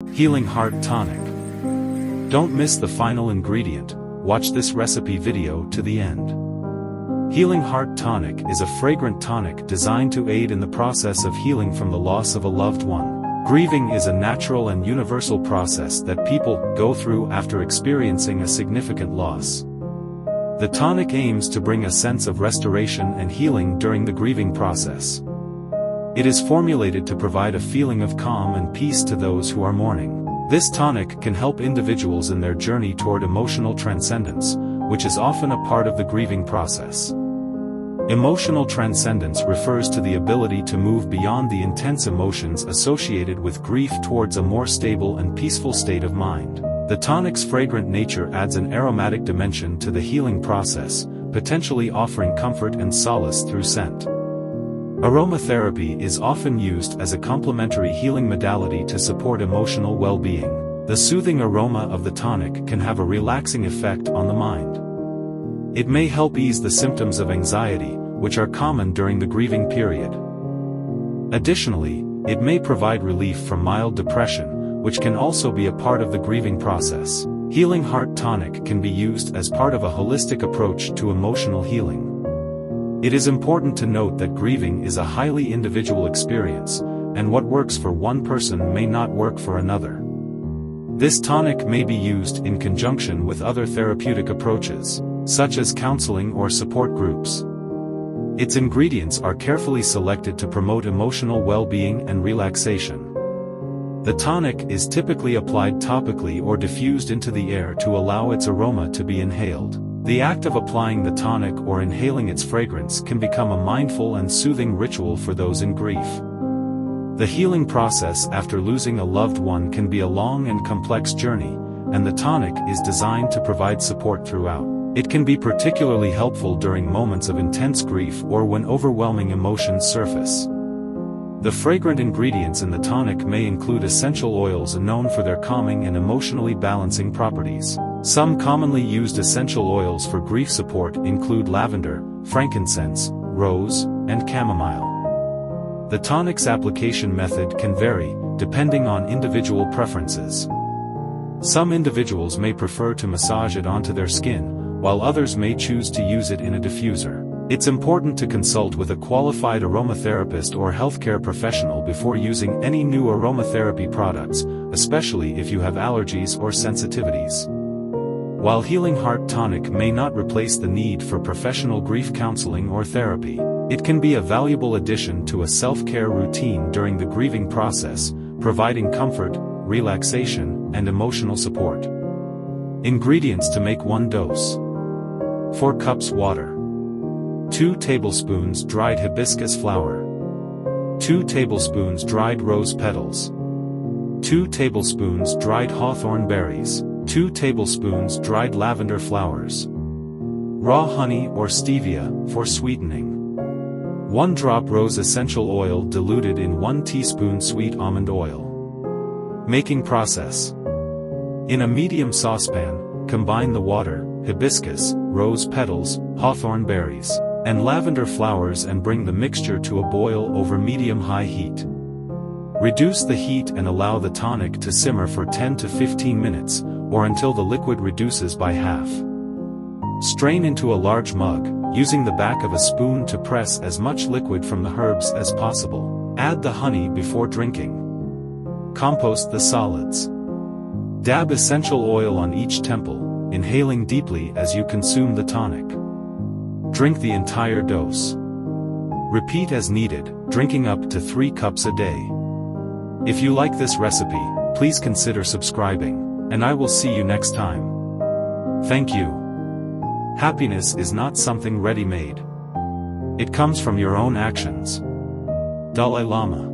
Healing Heart Tonic. Don't miss the final ingredient, watch this recipe video to the end. Healing Heart Tonic is a fragrant tonic designed to aid in the process of healing from the loss of a loved one. Grieving is a natural and universal process that people go through after experiencing a significant loss. The tonic aims to bring a sense of restoration and healing during the grieving process. It is formulated to provide a feeling of calm and peace to those who are mourning. This tonic can help individuals in their journey toward emotional transcendence, which is often a part of the grieving process. Emotional transcendence refers to the ability to move beyond the intense emotions associated with grief towards a more stable and peaceful state of mind. The tonic's fragrant nature adds an aromatic dimension to the healing process, potentially offering comfort and solace through scent. Aromatherapy is often used as a complementary healing modality to support emotional well-being. The soothing aroma of the tonic can have a relaxing effect on the mind. It may help ease the symptoms of anxiety, which are common during the grieving period. Additionally, it may provide relief from mild depression, which can also be a part of the grieving process. Healing Heart Tonic can be used as part of a holistic approach to emotional healing. It is important to note that grieving is a highly individual experience, and what works for one person may not work for another. This tonic may be used in conjunction with other therapeutic approaches, such as counseling or support groups. Its ingredients are carefully selected to promote emotional well-being and relaxation. The tonic is typically applied topically or diffused into the air to allow its aroma to be inhaled. The act of applying the tonic or inhaling its fragrance can become a mindful and soothing ritual for those in grief. The healing process after losing a loved one can be a long and complex journey, and the tonic is designed to provide support throughout. It can be particularly helpful during moments of intense grief or when overwhelming emotions surface. The fragrant ingredients in the tonic may include essential oils known for their calming and emotionally balancing properties. Some commonly used essential oils for grief support include lavender, frankincense, rose, and chamomile. The tonic's application method can vary, depending on individual preferences. Some individuals may prefer to massage it onto their skin, while others may choose to use it in a diffuser. It's important to consult with a qualified aromatherapist or healthcare professional before using any new aromatherapy products, especially if you have allergies or sensitivities. While Healing Heart Tonic may not replace the need for professional grief counseling or therapy, it can be a valuable addition to a self-care routine during the grieving process, providing comfort, relaxation, and emotional support. Ingredients to make 1 dose. 4 cups water. 2 tablespoons dried hibiscus flower. 2 tablespoons dried rose petals. 2 tablespoons dried hawthorn berries. 2 tablespoons dried lavender flowers. Raw honey or stevia, for sweetening. 1 drop rose essential oil diluted in 1 teaspoon sweet almond oil. Making process. In a medium saucepan, combine the water, hibiscus, rose petals, hawthorn berries, and lavender flowers and bring the mixture to a boil over medium-high heat. Reduce the heat and allow the tonic to simmer for 10 to 15 minutes, or until the liquid reduces by half. Strain into a large mug, using the back of a spoon to press as much liquid from the herbs as possible. Add the honey before drinking. Compost the solids. Dab essential oil on each temple, inhaling deeply as you consume the tonic. Drink the entire dose. Repeat as needed, drinking up to 3 cups a day. If you like this recipe, please consider subscribing. And I will see you next time. Thank you. Happiness is not something ready-made. It comes from your own actions. Dalai Lama.